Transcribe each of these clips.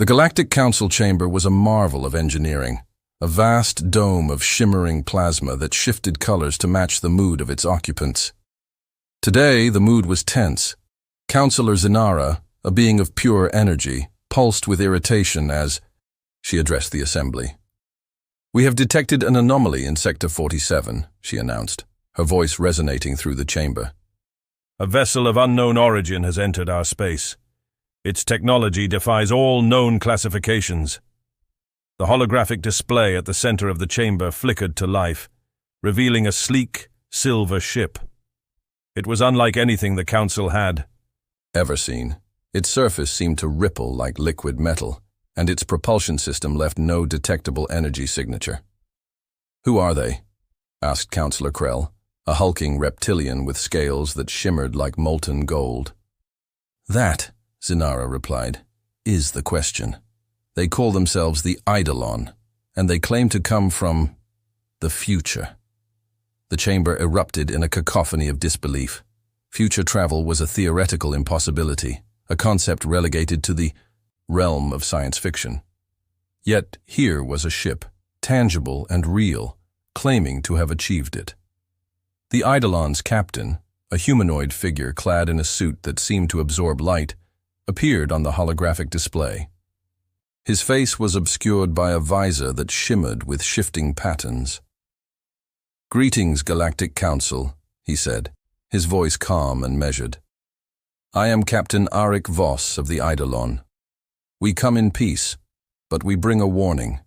The Galactic Council chamber was a marvel of engineering, a vast dome of shimmering plasma that shifted colors to match the mood of its occupants. Today, the mood was tense. Councillor Zinara, a being of pure energy, pulsed with irritation as she addressed the assembly. "We have detected an anomaly in Sector 47, she announced, her voice resonating through the chamber. A vessel of unknown origin has entered our space. Its technology defies all known classifications. The holographic display at the center of the chamber flickered to life, revealing a sleek, silver ship. It was unlike anything the Council had ever seen. Its surface seemed to ripple like liquid metal, and its propulsion system left no detectable energy signature. "Who are they?" asked Councillor Krell, a hulking reptilian with scales that shimmered like molten gold. "That," Zinara replied, "is the question. They call themselves the Eidolon, and they claim to come from the future." The chamber erupted in a cacophony of disbelief. Future travel was a theoretical impossibility, a concept relegated to the realm of science fiction. Yet here was a ship, tangible and real, claiming to have achieved it. The Eidolon's captain, a humanoid figure clad in a suit that seemed to absorb light, appeared on the holographic display. His face was obscured by a visor that shimmered with shifting patterns. "Greetings, Galactic Council," he said, his voice calm and measured. "I am Captain Arik Voss of the Eidolon. We come in peace, but we bring a warning.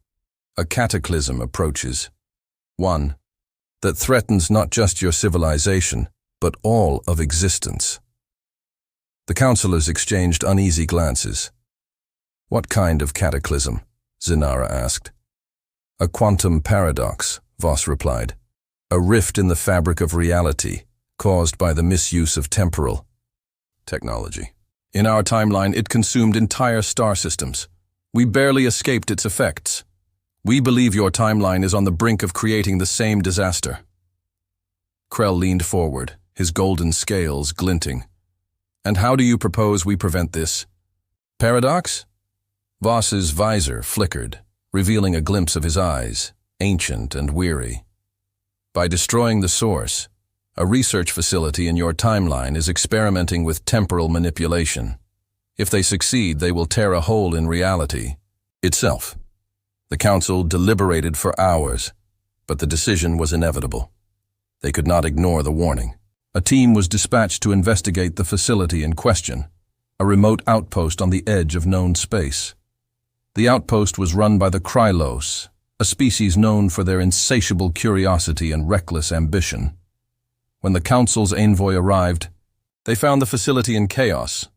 A cataclysm approaches. One that threatens not just your civilization, but all of existence." The councillors exchanged uneasy glances. "What kind of cataclysm?" Zinara asked. "A quantum paradox," Voss replied. "A rift in the fabric of reality, caused by the misuse of temporal technology. In our timeline, it consumed entire star systems. We barely escaped its effects. We believe your timeline is on the brink of creating the same disaster." Krell leaned forward, his golden scales glinting. "And how do you propose we prevent this paradox?" Voss's visor flickered, revealing a glimpse of his eyes, ancient and weary. "By destroying the source. A research facility in your timeline is experimenting with temporal manipulation. If they succeed, they will tear a hole in reality itself." The Council deliberated for hours, but the decision was inevitable. They could not ignore the warning. A team was dispatched to investigate the facility in question, a remote outpost on the edge of known space. The outpost was run by the Krylos, a species known for their insatiable curiosity and reckless ambition. When the Council's envoy arrived, they found the facility in chaos.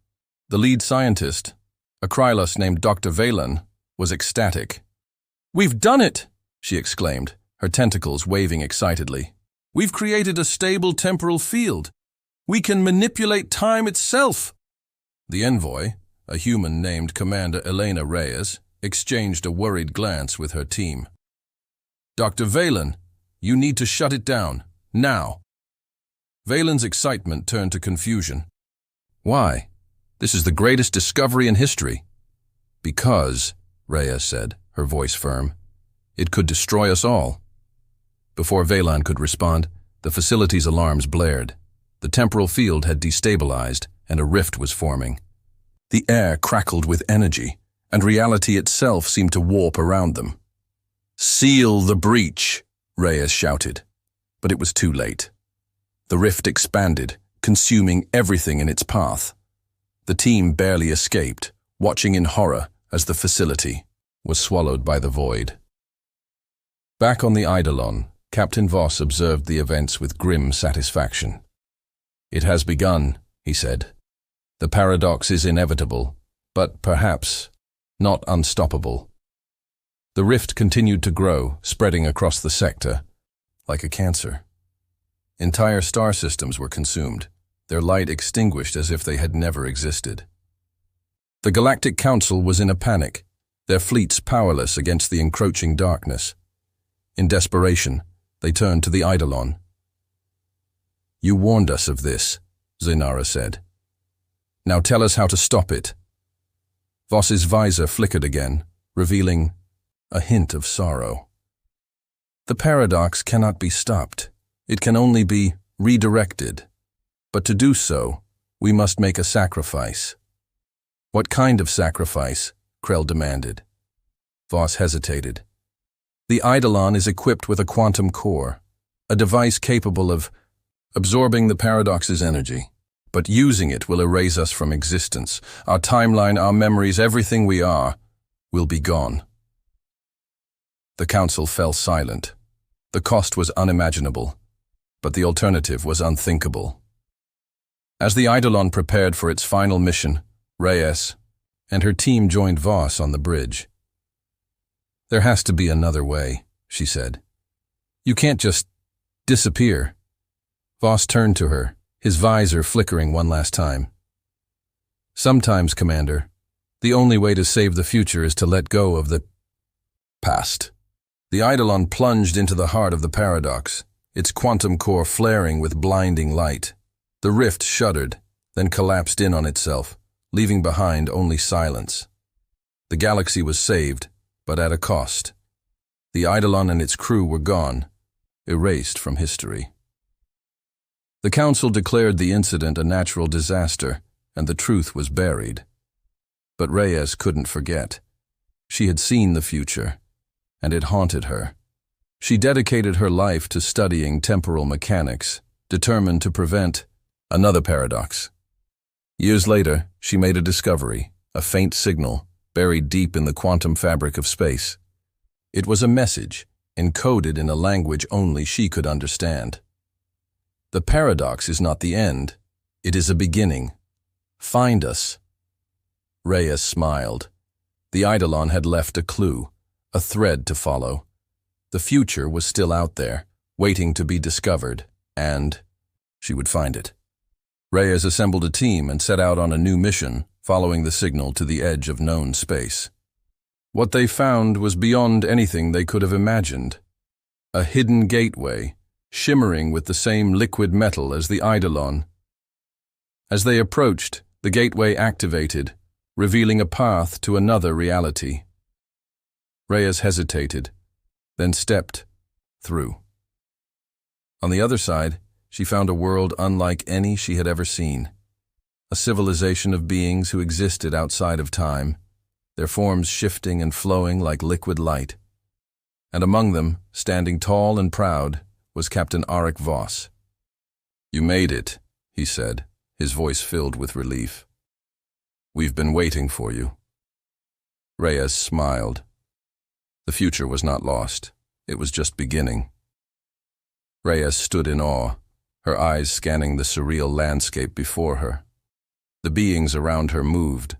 The lead scientist, a Krylos named Dr. Valen, was ecstatic. "We've done it!" she exclaimed, her tentacles waving excitedly. "We've created a stable temporal field. We can manipulate time itself." The envoy, a human named Commander Elena Reyes, exchanged a worried glance with her team. "Dr. Valen, you need to shut it down, now." Valen's excitement turned to confusion. "Why? This is the greatest discovery in history." "Because," Reyes said, her voice firm, "it could destroy us all." Before Valen could respond, the facility's alarms blared. The temporal field had destabilized, and a rift was forming. The air crackled with energy, and reality itself seemed to warp around them. "Seal the breach," Reyes shouted, but it was too late. The rift expanded, consuming everything in its path. The team barely escaped, watching in horror as the facility was swallowed by the void. Back on the Eidolon, Captain Voss observed the events with grim satisfaction. "It has begun," he said. "The paradox is inevitable, but perhaps not unstoppable." The rift continued to grow, spreading across the sector like a cancer. Entire star systems were consumed, their light extinguished as if they had never existed. The Galactic Council was in a panic, their fleets powerless against the encroaching darkness. In desperation, they turned to the Eidolon. "You warned us of this," Zinara said. "Now tell us how to stop it." Voss's visor flickered again, revealing a hint of sorrow. The paradox cannot be stopped. It can only be redirected. But to do so, we must make a sacrifice. What kind of sacrifice? Krell demanded. Voss hesitated. The Eidolon is equipped with a quantum core, a device capable of absorbing the paradox's energy. But using it will erase us from existence. Our timeline, our memories, everything we are, will be gone. The council fell silent. The cost was unimaginable, but the alternative was unthinkable. As the Eidolon prepared for its final mission, Reyes and her team joined Voss on the bridge. There has to be another way, she said. You can't just disappear. Voss turned to her, his visor flickering one last time. Sometimes, Commander, the only way to save the future is to let go of the past. The Eidolon plunged into the heart of the paradox, its quantum core flaring with blinding light. The rift shuddered, then collapsed in on itself, leaving behind only silence. The galaxy was saved, but at a cost. The Eidolon and its crew were gone, erased from history. The council declared the incident a natural disaster, and the truth was buried. But Reyes couldn't forget. She had seen the future, and it haunted her. She dedicated her life to studying temporal mechanics, determined to prevent another paradox. Years later, she made a discovery, a faint signal, buried deep in the quantum fabric of space. It was a message, encoded in a language only she could understand. The paradox is not the end. It is a beginning. Find us. Reyes smiled. The Eidolon had left a clue, a thread to follow. The future was still out there, waiting to be discovered, and she would find it. Reyes assembled a team and set out on a new mission, following the signal to the edge of known space. What they found was beyond anything they could have imagined. A hidden gateway, shimmering with the same liquid metal as the Eidolon. As they approached, the gateway activated, revealing a path to another reality. Reyes hesitated, then stepped through. On the other side, she found a world unlike any she had ever seen. A civilization of beings who existed outside of time, their forms shifting and flowing like liquid light. And among them, standing tall and proud, was Captain Arik Voss. You made it, he said, his voice filled with relief. We've been waiting for you. Reyes smiled. The future was not lost. It was just beginning. Reyes stood in awe, her eyes scanning the surreal landscape before her. The beings around her moved,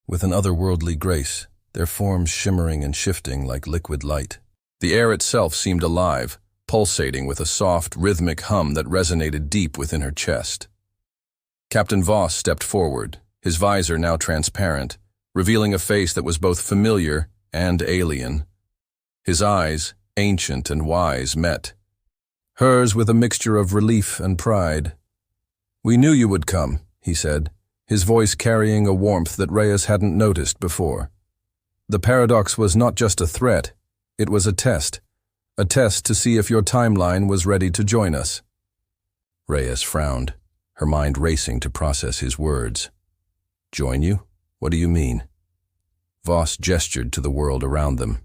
with an otherworldly grace, their forms shimmering and shifting like liquid light. The air itself seemed alive, pulsating with a soft, rhythmic hum that resonated deep within her chest. Captain Voss stepped forward, his visor now transparent, revealing a face that was both familiar and alien. His eyes, ancient and wise, met, hers with a mixture of relief and pride. We knew you would come, he said, his voice carrying a warmth that Reyes hadn't noticed before. The paradox was not just a threat, it was a test to see if your timeline was ready to join us. Reyes frowned, her mind racing to process his words. Join you? What do you mean? Voss gestured to the world around them.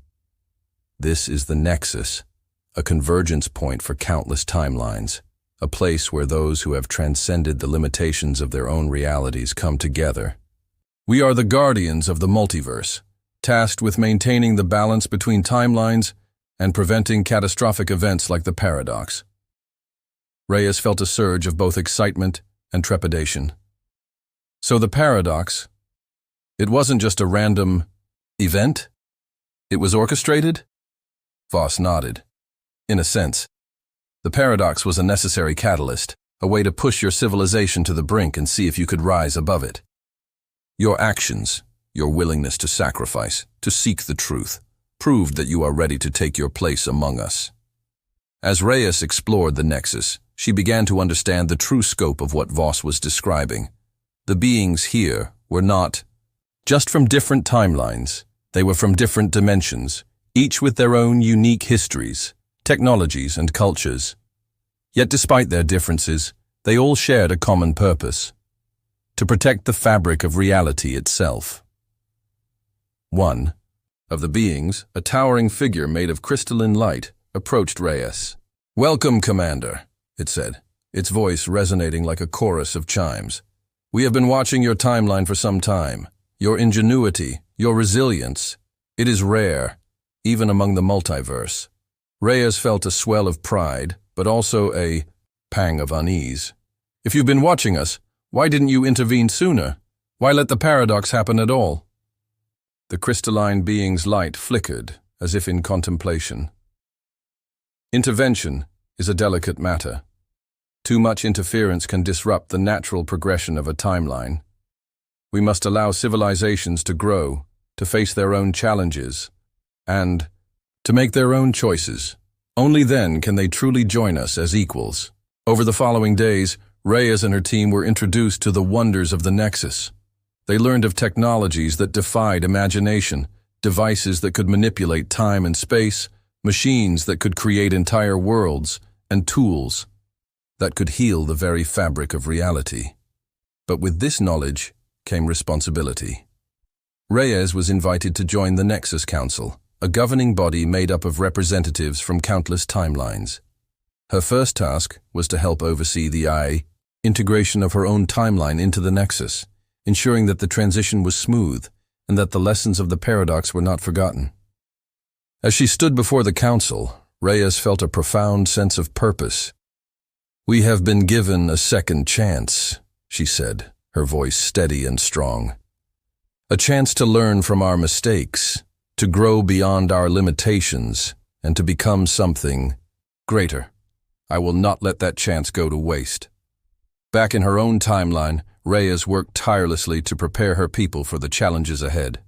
This is the Nexus, a convergence point for countless timelines, a place where those who have transcended the limitations of their own realities come together. We are the guardians of the multiverse, tasked with maintaining the balance between timelines and preventing catastrophic events like the paradox. Reyes felt a surge of both excitement and trepidation. So the paradox, it wasn't just a random event? It was orchestrated? Voss nodded. In a sense, the paradox was a necessary catalyst, a way to push your civilization to the brink and see if you could rise above it. Your actions, your willingness to sacrifice, to seek the truth, proved that you are ready to take your place among us. As Reyes explored the Nexus, she began to understand the true scope of what Voss was describing. The beings here were not Just from different timelines. They were from different dimensions, each with their own unique histories, technologies, and cultures. Yet despite their differences, they all shared a common purpose: to protect the fabric of reality itself. One of the beings, a towering figure made of crystalline light, approached Reyes. "Welcome, Commander," it said, its voice resonating like a chorus of chimes. "We have been watching your timeline for some time. Your ingenuity, your resilience, it is rare, even among the multiverse." Reyes felt a swell of pride, but also a pang of unease. "If you've been watching us, why didn't you intervene sooner? Why let the paradox happen at all?" The crystalline being's light flickered, as if in contemplation. Intervention is a delicate matter. Too much interference can disrupt the natural progression of a timeline. We must allow civilizations to grow, to face their own challenges, and to make their own choices. Only then can they truly join us as equals. Over the following days, Reyes and her team were introduced to the wonders of the Nexus. They learned of technologies that defied imagination, devices that could manipulate time and space, machines that could create entire worlds, and tools that could heal the very fabric of reality. But with this knowledge came responsibility. Reyes was invited to join the Nexus Council, a governing body made up of representatives from countless timelines. Her first task was to help oversee the integration of her own timeline into the Nexus, ensuring that the transition was smooth and that the lessons of the paradox were not forgotten. As she stood before the council, Reyes felt a profound sense of purpose. "We have been given a second chance," she said, her voice steady and strong. "A chance to learn from our mistakes, to grow beyond our limitations, and to become something greater. I will not let that chance go to waste." Back in her own timeline, Reyes worked tirelessly to prepare her people for the challenges ahead.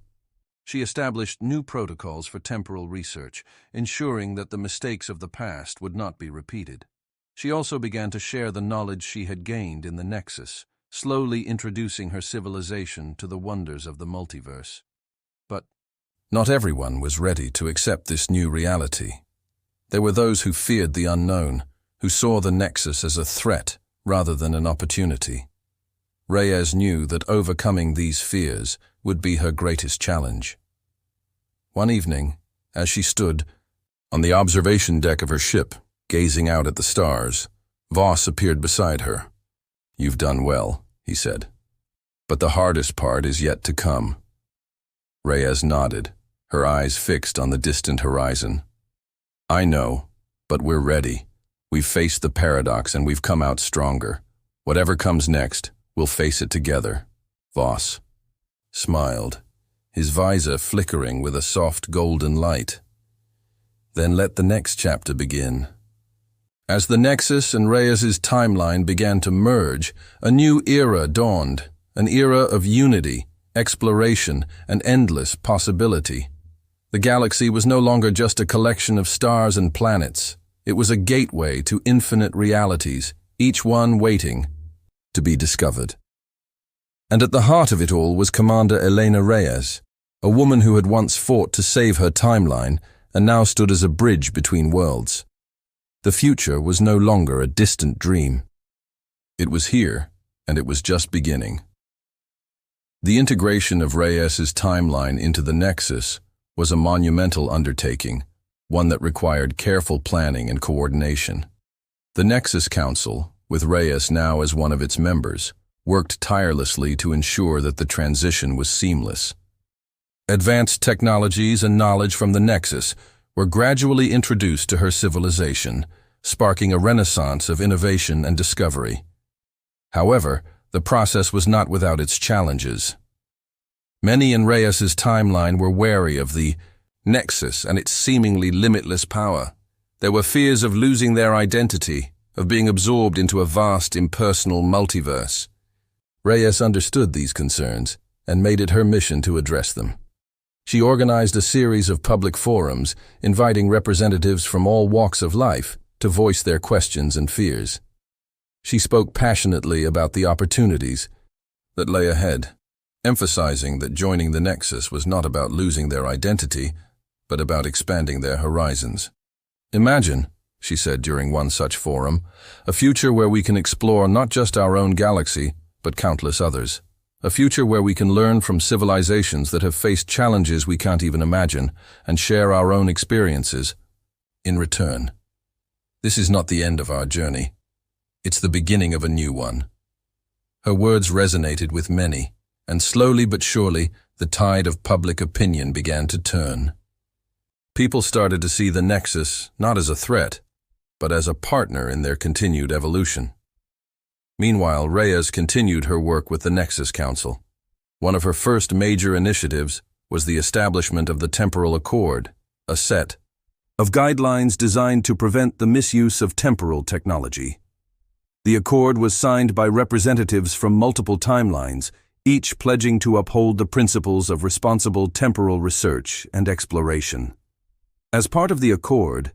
She established new protocols for temporal research, ensuring that the mistakes of the past would not be repeated. She also began to share the knowledge she had gained in the Nexus, slowly introducing her civilization to the wonders of the multiverse. But not everyone was ready to accept this new reality. There were those who feared the unknown, who saw the Nexus as a threat rather than an opportunity. Reyes knew that overcoming these fears would be her greatest challenge. One evening, as she stood on the observation deck of her ship, gazing out at the stars, Voss appeared beside her. "You've done well," he said. "But the hardest part is yet to come." Reyes nodded, her eyes fixed on the distant horizon. "I know, but we're ready. We've faced the paradox and we've come out stronger. Whatever comes next, we'll face it together." Voss smiled, his visor flickering with a soft golden light. "Then let the next chapter begin." As the Nexus and Reyes's timeline began to merge, a new era dawned, an era of unity, exploration, and endless possibility. The galaxy was no longer just a collection of stars and planets. It was a gateway to infinite realities, each one waiting to be discovered. And at the heart of it all was Commander Elena Reyes, a woman who had once fought to save her timeline and now stood as a bridge between worlds. The future was no longer a distant dream. It was here, and it was just beginning. The integration of Reyes's timeline into the Nexus was a monumental undertaking, one that required careful planning and coordination. The Nexus Council, with Reyes now as one of its members, worked tirelessly to ensure that the transition was seamless. Advanced technologies and knowledge from the Nexus were gradually introduced to her civilization, sparking a renaissance of innovation and discovery. However, the process was not without its challenges. Many in Reyes's timeline were wary of the Nexus and its seemingly limitless power. There were fears of losing their identity, of being absorbed into a vast, impersonal multiverse. Reyes understood these concerns and made it her mission to address them. She organized a series of public forums, inviting representatives from all walks of life to voice their questions and fears. She spoke passionately about the opportunities that lay ahead, emphasizing that joining the Nexus was not about losing their identity, but about expanding their horizons. "Imagine," she said during one such forum, "a future where we can explore not just our own galaxy, but countless others. A future where we can learn from civilizations that have faced challenges we can't even imagine and share our own experiences in return. This is not the end of our journey. It's the beginning of a new one." Her words resonated with many, and slowly but surely, the tide of public opinion began to turn. People started to see the Nexus not as a threat, but as a partner in their continued evolution. Meanwhile, Reyes continued her work with the Nexus Council. One of her first major initiatives was the establishment of the Temporal Accord, a set of guidelines designed to prevent the misuse of temporal technology. The accord was signed by representatives from multiple timelines, each pledging to uphold the principles of responsible temporal research and exploration. As part of the accord,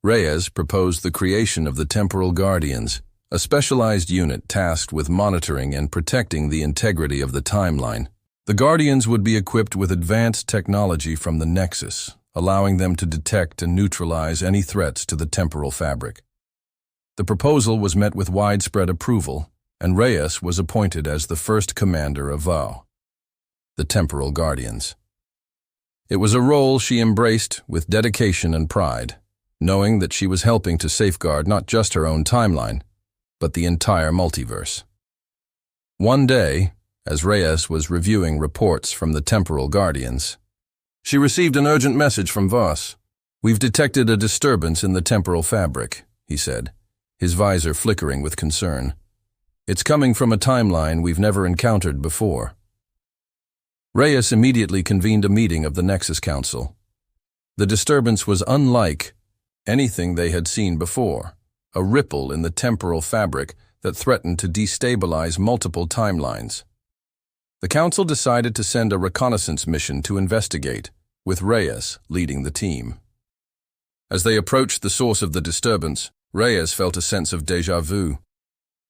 Reyes proposed the creation of the Temporal Guardians, a specialized unit tasked with monitoring and protecting the integrity of the timeline. The Guardians would be equipped with advanced technology from the Nexus, allowing them to detect and neutralize any threats to the temporal fabric. The proposal was met with widespread approval, and Reyes was appointed as the first commander of VAO, the Temporal Guardians. It was a role she embraced with dedication and pride, knowing that she was helping to safeguard not just her own timeline, but the entire multiverse. One day, as Reyes was reviewing reports from the Temporal Guardians, she received an urgent message from Voss. "We've detected a disturbance in the temporal fabric," he said, his visor flickering with concern. "It's coming from a timeline we've never encountered before." Reyes immediately convened a meeting of the Nexus Council. The disturbance was unlike anything they had seen before, a ripple in the temporal fabric that threatened to destabilize multiple timelines. The Council decided to send a reconnaissance mission to investigate, with Reyes leading the team. As they approached the source of the disturbance, Reyes felt a sense of déjà vu.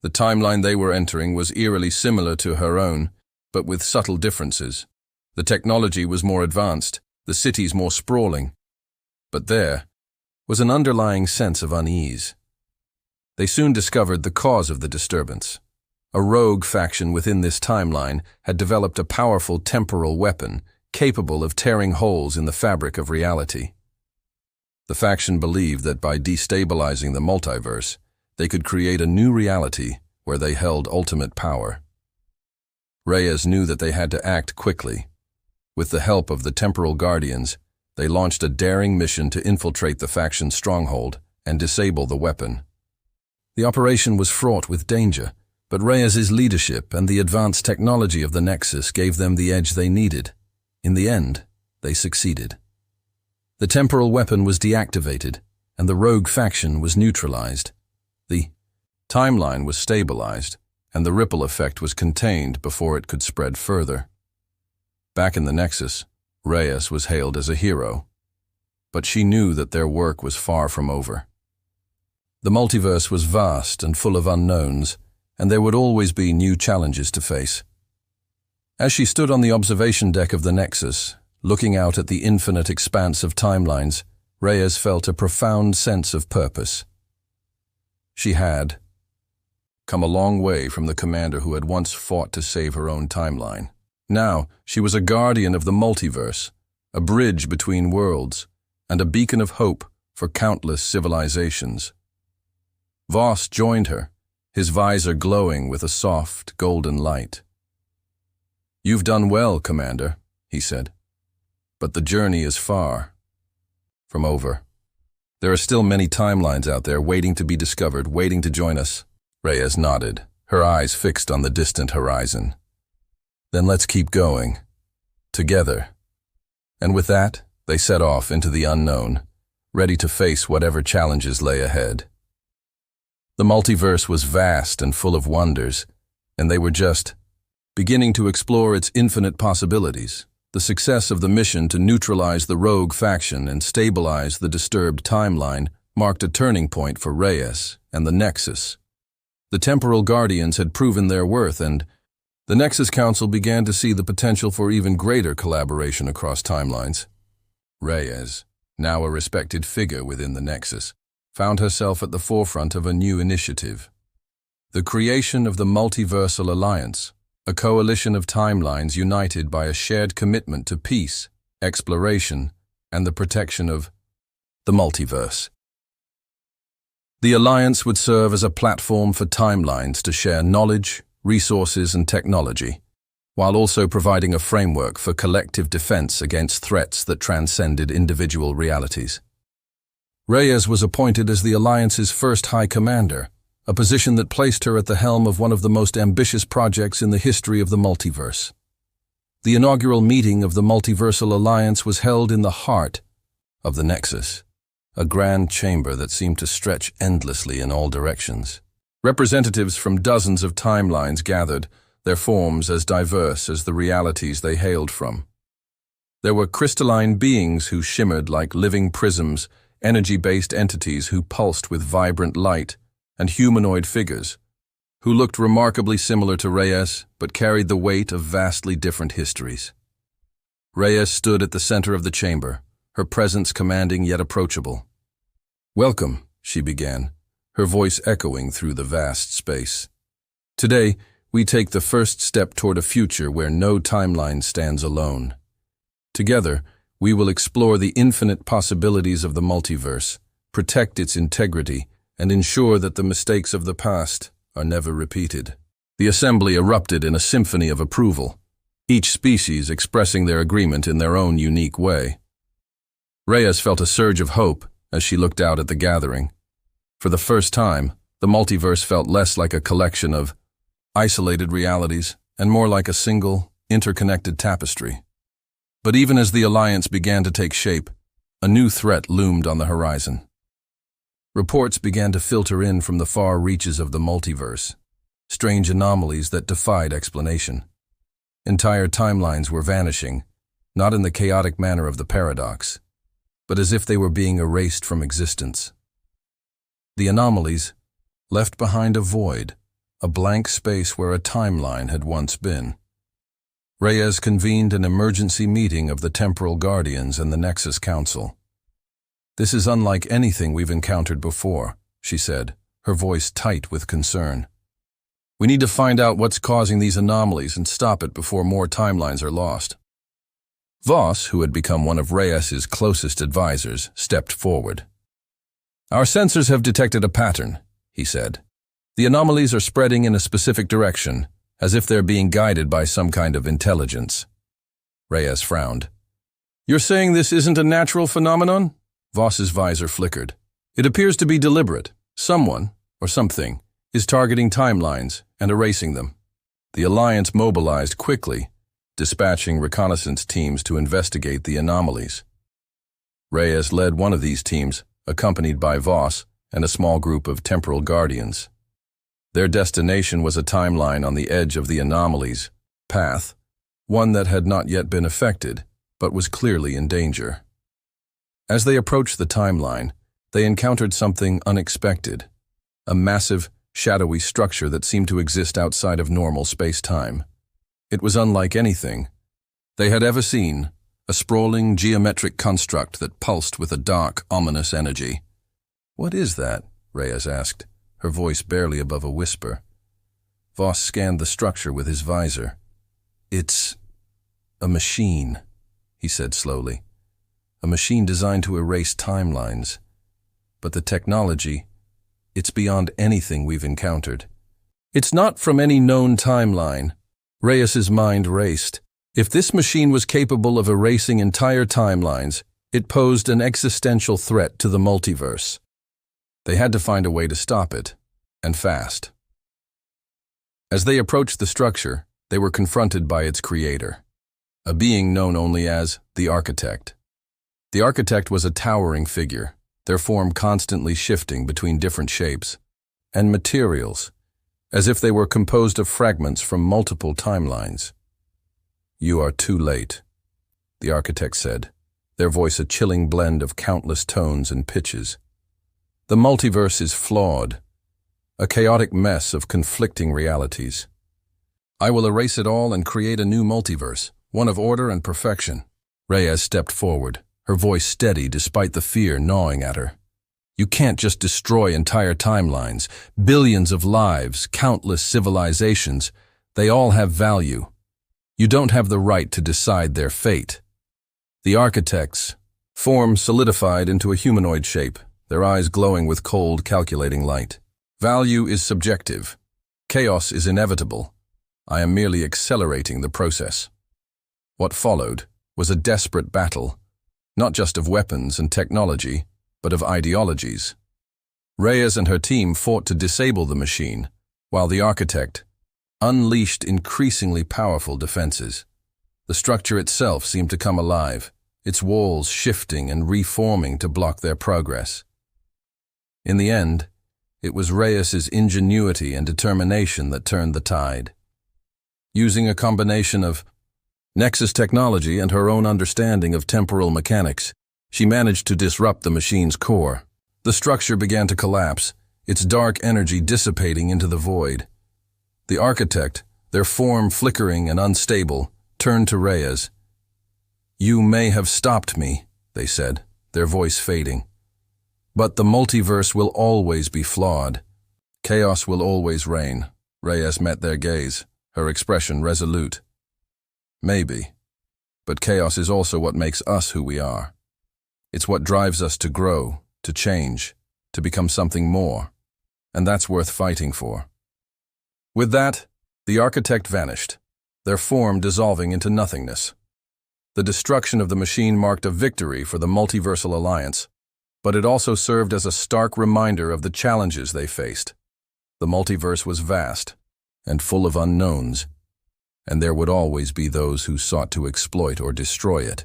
The timeline they were entering was eerily similar to her own, but with subtle differences. The technology was more advanced, the cities more sprawling. But there was an underlying sense of unease. They soon discovered the cause of the disturbance. A rogue faction within this timeline had developed a powerful temporal weapon capable of tearing holes in the fabric of reality. The faction believed that by destabilizing the multiverse, they could create a new reality where they held ultimate power. Reyes knew that they had to act quickly. With the help of the Temporal Guardians, they launched a daring mission to infiltrate the faction's stronghold and disable the weapon. The operation was fraught with danger, but Reyes's leadership and the advanced technology of the Nexus gave them the edge they needed. In the end, they succeeded. The temporal weapon was deactivated, and the rogue faction was neutralized. The timeline was stabilized, and the ripple effect was contained before it could spread further. Back in the Nexus, Reyes was hailed as a hero, but she knew that their work was far from over. The multiverse was vast and full of unknowns, and there would always be new challenges to face. As she stood on the observation deck of the Nexus, looking out at the infinite expanse of timelines, Reyes felt a profound sense of purpose. She had come a long way from the commander who had once fought to save her own timeline. Now, she was a guardian of the multiverse, a bridge between worlds, and a beacon of hope for countless civilizations. Voss joined her, his visor glowing with a soft, golden light. "You've done well, Commander," he said. "But the journey is far from over. There are still many timelines out there waiting to be discovered, waiting to join us." Reyes nodded, her eyes fixed on the distant horizon. "Then let's keep going. Together." And with that, they set off into the unknown, ready to face whatever challenges lay ahead. The multiverse was vast and full of wonders, and they were just beginning to explore its infinite possibilities. The success of the mission to neutralize the rogue faction and stabilize the disturbed timeline marked a turning point for Reyes and the Nexus. The Temporal Guardians had proven their worth, and The Nexus Council began to see the potential for even greater collaboration across timelines. Reyes, now a respected figure within the Nexus, found herself at the forefront of a new initiative. The creation of the Multiversal Alliance, a coalition of timelines united by a shared commitment to peace, exploration, and the protection of the multiverse. The Alliance would serve as a platform for timelines to share knowledge, resources, and technology, while also providing a framework for collective defense against threats that transcended individual realities. Reyes was appointed as the Alliance's first High Commander, a position that placed her at the helm of one of the most ambitious projects in the history of the multiverse. The inaugural meeting of the Multiversal Alliance was held in the heart of the Nexus, a grand chamber that seemed to stretch endlessly in all directions. Representatives from dozens of timelines gathered, their forms as diverse as the realities they hailed from. There were crystalline beings who shimmered like living prisms, energy-based entities who pulsed with vibrant light, and humanoid figures, who looked remarkably similar to Reyes but carried the weight of vastly different histories. Reyes stood at the center of the chamber, her presence commanding yet approachable. "Welcome," she began, her voice echoing through the vast space. "Today, we take the first step toward a future where no timeline stands alone. Together, we will explore the infinite possibilities of the multiverse, protect its integrity, and ensure that the mistakes of the past are never repeated." The assembly erupted in a symphony of approval, each species expressing their agreement in their own unique way. Reyes felt a surge of hope as she looked out at the gathering. For the first time, the multiverse felt less like a collection of isolated realities and more like a single, interconnected tapestry. But even as the Alliance began to take shape, a new threat loomed on the horizon. Reports began to filter in from the far reaches of the multiverse, strange anomalies that defied explanation. Entire timelines were vanishing, not in the chaotic manner of the paradox, but as if they were being erased from existence. The anomalies left behind a void, a blank space where a timeline had once been. Reyes convened an emergency meeting of the Temporal Guardians and the Nexus Council. "This is unlike anything we've encountered before," she said, her voice tight with concern. "We need to find out what's causing these anomalies and stop it before more timelines are lost." Voss, who had become one of Reyes's closest advisors, stepped forward. "Our sensors have detected a pattern," he said. "The anomalies are spreading in a specific direction, as if they're being guided by some kind of intelligence." Reyes frowned. "You're saying this isn't a natural phenomenon?" Voss's visor flickered. "It appears to be deliberate. Someone, or something, is targeting timelines and erasing them." The Alliance mobilized quickly, dispatching reconnaissance teams to investigate the anomalies. Reyes led one of these teams, accompanied by Voss and a small group of Temporal Guardians. Their destination was a timeline on the edge of the anomalies path, one that had not yet been affected, but was clearly in danger. As they approached the timeline, they encountered something unexpected, a massive, shadowy structure that seemed to exist outside of normal space-time. It was unlike anything they had ever seen, a sprawling geometric construct that pulsed with a dark, ominous energy. "What is that?" Reyes asked, her voice barely above a whisper. Voss scanned the structure with his visor. "It's a machine," he said slowly. "A machine designed to erase timelines. But the technology, it's beyond anything we've encountered. It's not from any known timeline." Reyes's mind raced. If this machine was capable of erasing entire timelines, it posed an existential threat to the multiverse. They had to find a way to stop it, and fast. As they approached the structure, they were confronted by its creator, a being known only as the Architect. The Architect was a towering figure, their form constantly shifting between different shapes and materials, as if they were composed of fragments from multiple timelines. "You are too late," the Architect said, their voice a chilling blend of countless tones and pitches. "The multiverse is flawed, a chaotic mess of conflicting realities. I will erase it all and create a new multiverse, one of order and perfection. Reyes stepped forward, her voice steady despite the fear gnawing at her. You can't just destroy entire timelines, billions of lives, countless civilizations. They all have value. You don't have the right to decide their fate. The architect's form solidified into a humanoid shape, their eyes glowing with cold, calculating light. Value is subjective. Chaos is inevitable. I am merely accelerating the process. What followed was a desperate battle, not just of weapons and technology, but of ideologies. Reyes and her team fought to disable the machine, while the architect unleashed increasingly powerful defenses. The structure itself seemed to come alive, its walls shifting and reforming to block their progress. In the end, it was Reyes's ingenuity and determination that turned the tide. Using a combination of Nexus technology and her own understanding of temporal mechanics, she managed to disrupt the machine's core. The structure began to collapse, its dark energy dissipating into the void. The architect, their form flickering and unstable, turned to Reyes. You may have stopped me, they said, their voice fading. But the multiverse will always be flawed. Chaos will always reign. Reyes met their gaze, her expression resolute. Maybe. But chaos is also what makes us who we are. It's what drives us to grow, to change, to become something more. And that's worth fighting for. With that, the architect vanished, their form dissolving into nothingness. The destruction of the machine marked a victory for the Multiversal Alliance, but it also served as a stark reminder of the challenges they faced. The multiverse was vast and full of unknowns, and there would always be those who sought to exploit or destroy it.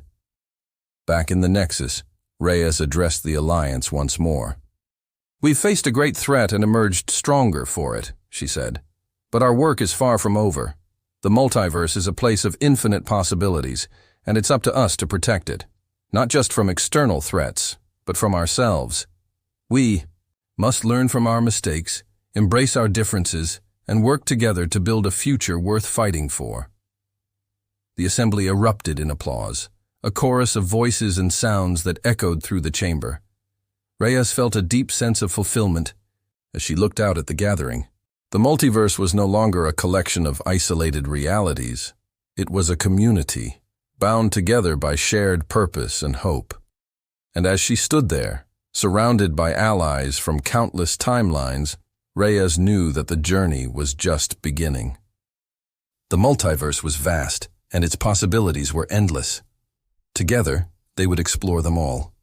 Back in the Nexus, Reyes addressed the Alliance once more. We've faced a great threat and emerged stronger for it, she said. But our work is far from over. The multiverse is a place of infinite possibilities, and it's up to us to protect it, not just from external threats, but from ourselves. We must learn from our mistakes, embrace our differences, and work together to build a future worth fighting for. The assembly erupted in applause, a chorus of voices and sounds that echoed through the chamber. Reyes felt a deep sense of fulfillment as she looked out at the gathering. The multiverse was no longer a collection of isolated realities. It was a community, bound together by shared purpose and hope. And as she stood there, surrounded by allies from countless timelines, Reyes knew that the journey was just beginning. The multiverse was vast, and its possibilities were endless. Together, they would explore them all.